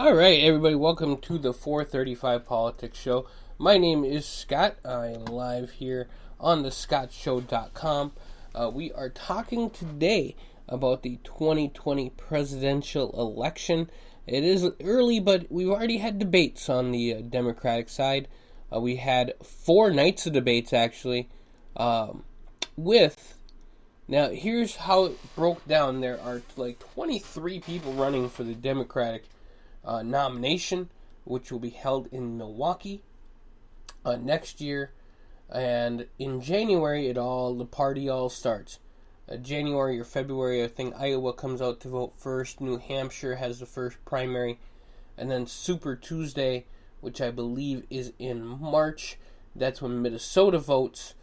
All right, everybody, welcome to the 435 Politics Show. My name is Scott. I am live here on the scottshow.com. We are talking today about the 2020 presidential election. It is early, but we've already had debates on the Democratic side. We had 4 nights of debates, actually, Now, here's how it broke down. There are like 23 people running for the Democratic nomination, which will be held in Milwaukee next year, and in January the party all starts. January or February, I think Iowa comes out to vote first. New Hampshire has the first primary, and then Super Tuesday, which I believe is in March. That's when Minnesota votes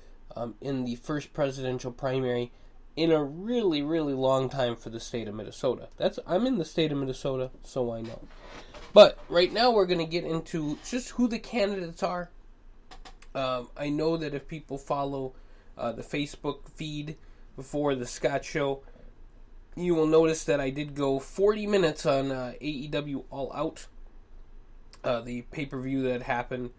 in the first presidential primary in a really, really long time for the state of Minnesota. I'm in the state of Minnesota, so I know. But right now we're going to get into just who the candidates are. I know that if people follow the Facebook feed before the Scott Show, you will notice that I did go 40 minutes on AEW All Out, the pay-per-view that happened.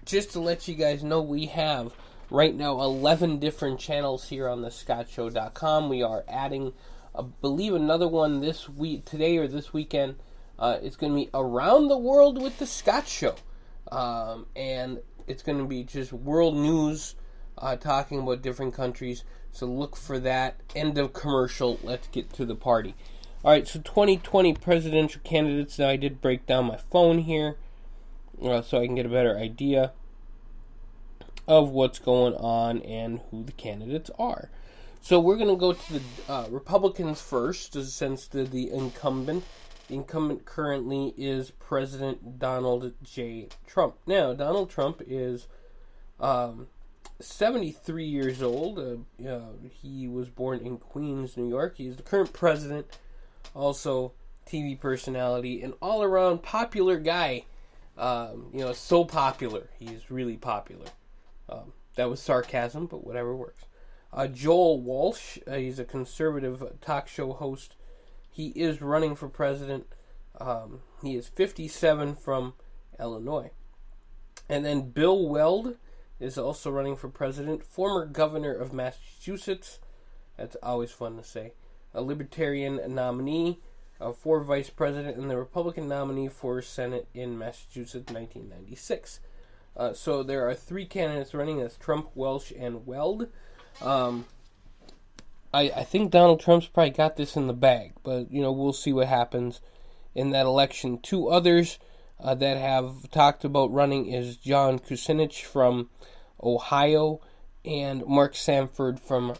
Just to let you guys know, we have right now 11 different channels here on the scottshow.com. We are adding, I believe, another one this week, today or this weekend. It's going to be Around the World with the Scott Show. And it's going to be just world news, talking about different countries. So look for that. End of commercial. Let's get to the party. Alright, so 2020 presidential candidates. Now, I did break down my phone here so I can get a better idea of what's going on and who the candidates are. So we're going to go to the Republicans first, since they're the incumbent. The incumbent currently is President Donald J. Trump. Now, Donald Trump is 73 years old. He was born in Queens, New York. He's the current president, also TV personality, an all-around popular guy. So popular. He's really popular. That was sarcasm, but whatever works. Joel Walsh, he's a conservative talk show host. He is running for president. He is 57 from Illinois. And then Bill Weld is also running for president. Former governor of Massachusetts. That's always fun to say. A Libertarian nominee for vice president, and the Republican nominee for Senate in Massachusetts, 1996. So there are 3 candidates running. That's Trump, Welsh, and Weld. I think Donald Trump's probably got this in the bag, but we'll see what happens in that election. 2 others that have talked about running is John Kucinich from Ohio and Mark Sanford from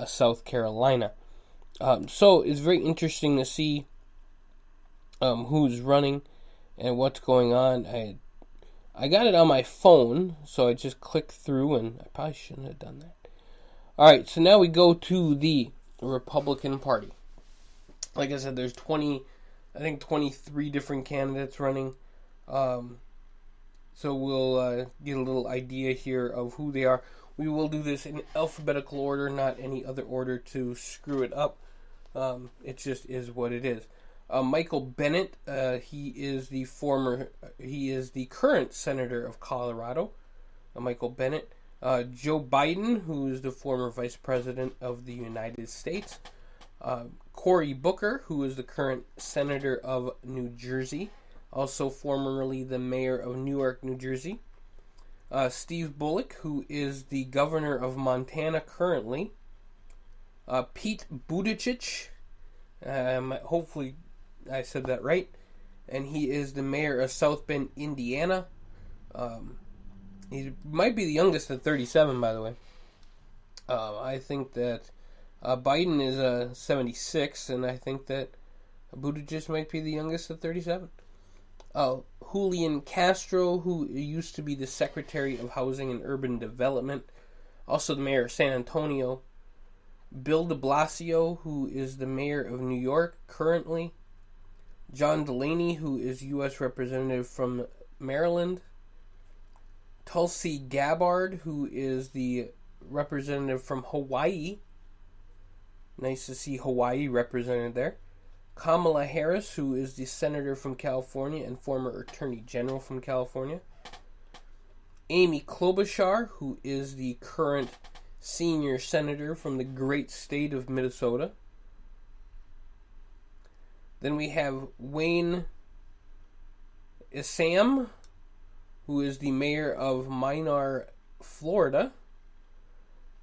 South Carolina. So it's very interesting to see who's running and what's going on. I got it on my phone, so I just clicked through, and I probably shouldn't have done that. Alright, so now we go to the Republican Party. Like I said, there's 23 different candidates running. So we'll get a little idea here of who they are. We will do this in alphabetical order, not any other order to screw it up. It just is what it is. Michael Bennet, he is the current senator of Colorado. Michael Bennet. Joe Biden, who is the former vice president of the United States. Cory Booker, who is the current senator of New Jersey, also formerly the mayor of Newark, New Jersey. Steve Bullock, who is the governor of Montana currently. Pete Buttigieg, hopefully I said that right, and he is the mayor of South Bend, Indiana. He might be the youngest at 37, by the way. I think that Biden is 76, and I think that Buttigieg might be the youngest at 37. Julian Castro, who used to be the Secretary of Housing and Urban Development, also the mayor of San Antonio. Bill de Blasio, who is the mayor of New York currently. John Delaney, who is U.S. Representative from Maryland. Tulsi Gabbard, who is the representative from Hawaii. Nice to see Hawaii represented there. Kamala Harris, who is the senator from California and former attorney general from California. Amy Klobuchar, who is the current senior senator from the great state of Minnesota. Then we have Wayne Issam, who is the mayor of Minot, Florida.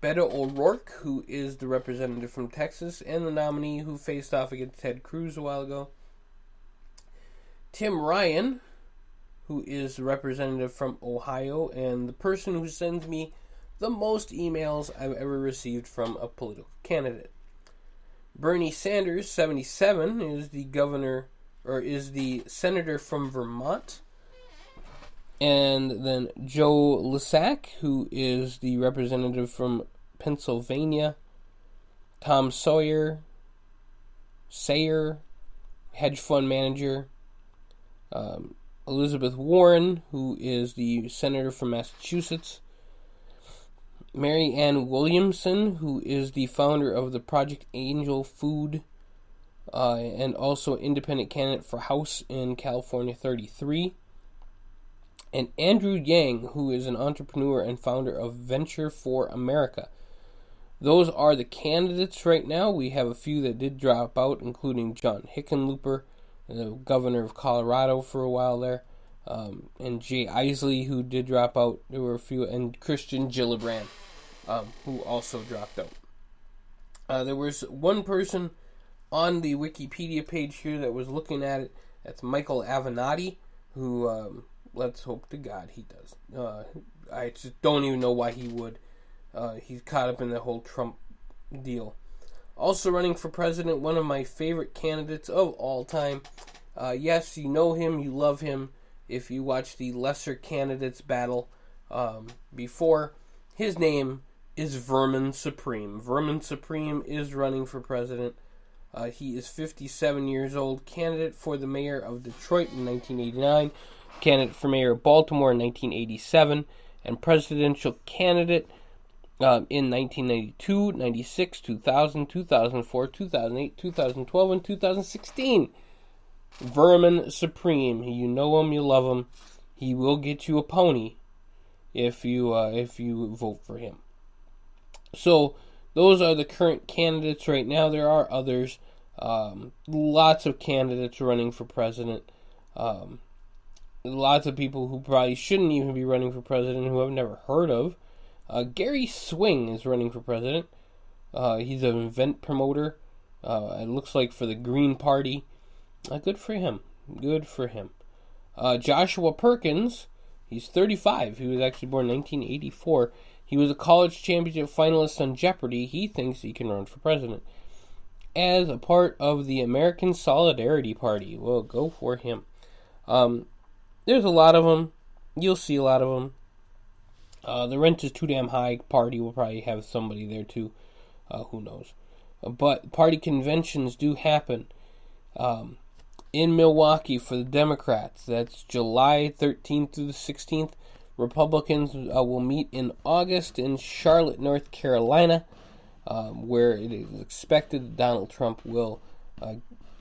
Beto O'Rourke, who is the representative from Texas and the nominee who faced off against Ted Cruz a while ago. Tim Ryan, who is the representative from Ohio and the person who sends me the most emails I've ever received from a political candidate. Bernie Sanders, 77, is the governor, or is the senator from Vermont. And then Joe Lsack, who is the representative from Pennsylvania. Tom Sayer, hedge fund manager. Elizabeth Warren, who is the senator from Massachusetts. Mary Ann Williamson, who is the founder of the Project Angel Food, and also independent candidate for House in California 33. And Andrew Yang, who is an entrepreneur and founder of Venture for America. Those are the candidates right now. We have a few that did drop out, including John Hickenlooper, the governor of Colorado for a while there, and Jay Isley, who did drop out. There were a few, and Christian Gillibrand, who also dropped out. There was one person on the Wikipedia page here that was looking at it. That's Michael Avenatti, who, let's hope to God he does. I just don't even know why he would. He's caught up in the whole Trump deal. Also running for president, one of my favorite candidates of all time. Yes, you know him, you love him. If you watch the lesser candidates battle before, his name is Vermin Supreme. Vermin Supreme is running for president. He is 57 years old, candidate for the mayor of Detroit in 1989, candidate for mayor of Baltimore in 1987, and presidential candidate in 1992, 96, 2000, 2004, 2008, 2012, and 2016. Vermin Supreme. You know him, you love him. He will get you a pony if you vote for him. So those are the current candidates right now. There are others. Lots of candidates running for president. Lots of people who probably shouldn't even be running for president who I've never heard of. Gary Swing is running for president. He's an event promoter. It looks like for the Green Party. Good for him. Good for him. Joshua Perkins, he's 35. He was actually born in 1984. He was a college championship finalist on Jeopardy. He thinks he can run for president as a part of the American Solidarity Party. Well, go for him. There's a lot of them. You'll see a lot of them. The Rent is Too Damn High party will probably have somebody there too. Who knows? But party conventions do happen in Milwaukee for the Democrats. That's July 13th through the 16th. Republicans will meet in August in Charlotte, North Carolina, where it is expected that Donald Trump will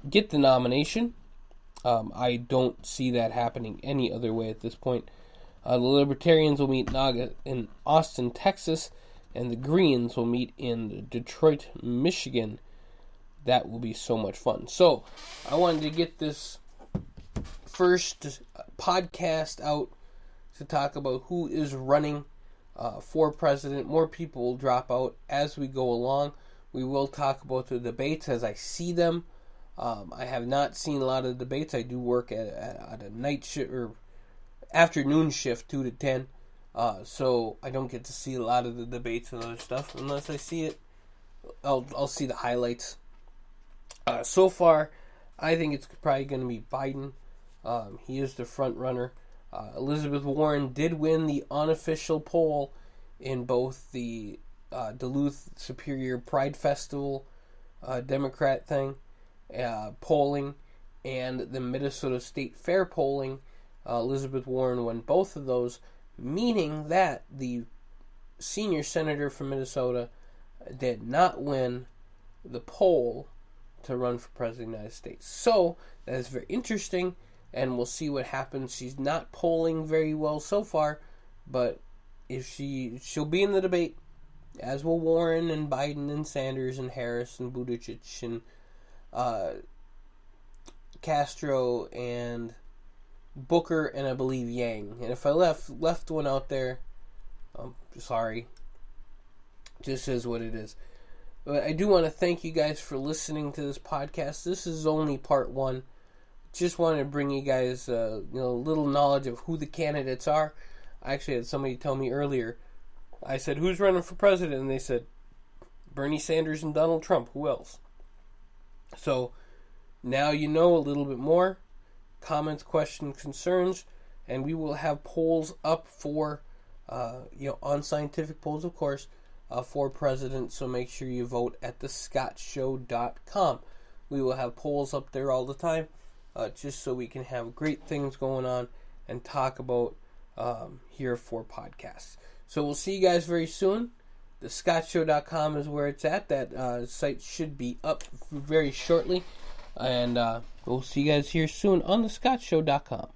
get the nomination. I don't see that happening any other way at this point. The Libertarians will meet in Austin, Texas, and the Greens will meet in Detroit, Michigan. That will be so much fun. So, I wanted to get this first podcast out to talk about who is running for president. More people will drop out as we go along. We will talk about the debates as I see them. I have not seen a lot of the debates. I do work at a night shift or afternoon shift, 2 to 10. So I don't get to see a lot of the debates and other stuff. Unless I see it, I'll see the highlights. So far, I think it's probably going to be Biden. He is the front runner. Elizabeth Warren did win the unofficial poll in both the Duluth Superior Pride Festival Democrat thing polling and the Minnesota State Fair polling. Elizabeth Warren won both of those, meaning that the senior senator from Minnesota did not win the poll, to run for president of the United States. So that is very interesting, and we'll see what happens. She's not polling very well so far, but if she'll be in the debate, as will Warren and Biden and Sanders and Harris and Buttigieg and Castro and Booker and I believe Yang. And if I left one out there, I'm sorry. Just is what it is. But I do want to thank you guys for listening to this podcast. This is only part 1. Just wanted to bring you guys a little knowledge of who the candidates are. I actually had somebody tell me earlier. I said, who's running for president? And they said, Bernie Sanders and Donald Trump. Who else? So now you know a little bit more. Comments, questions, concerns, and we will have polls up for, on scientific polls, of course, for president. So make sure you vote at thescottshow.com. We will have polls up there all the time, just so we can have great things going on and talk about here for podcasts. So we'll see you guys very soon. Thescottshow.com is where it's at. That site should be up very shortly. And we'll see you guys here soon on thescottshow.com.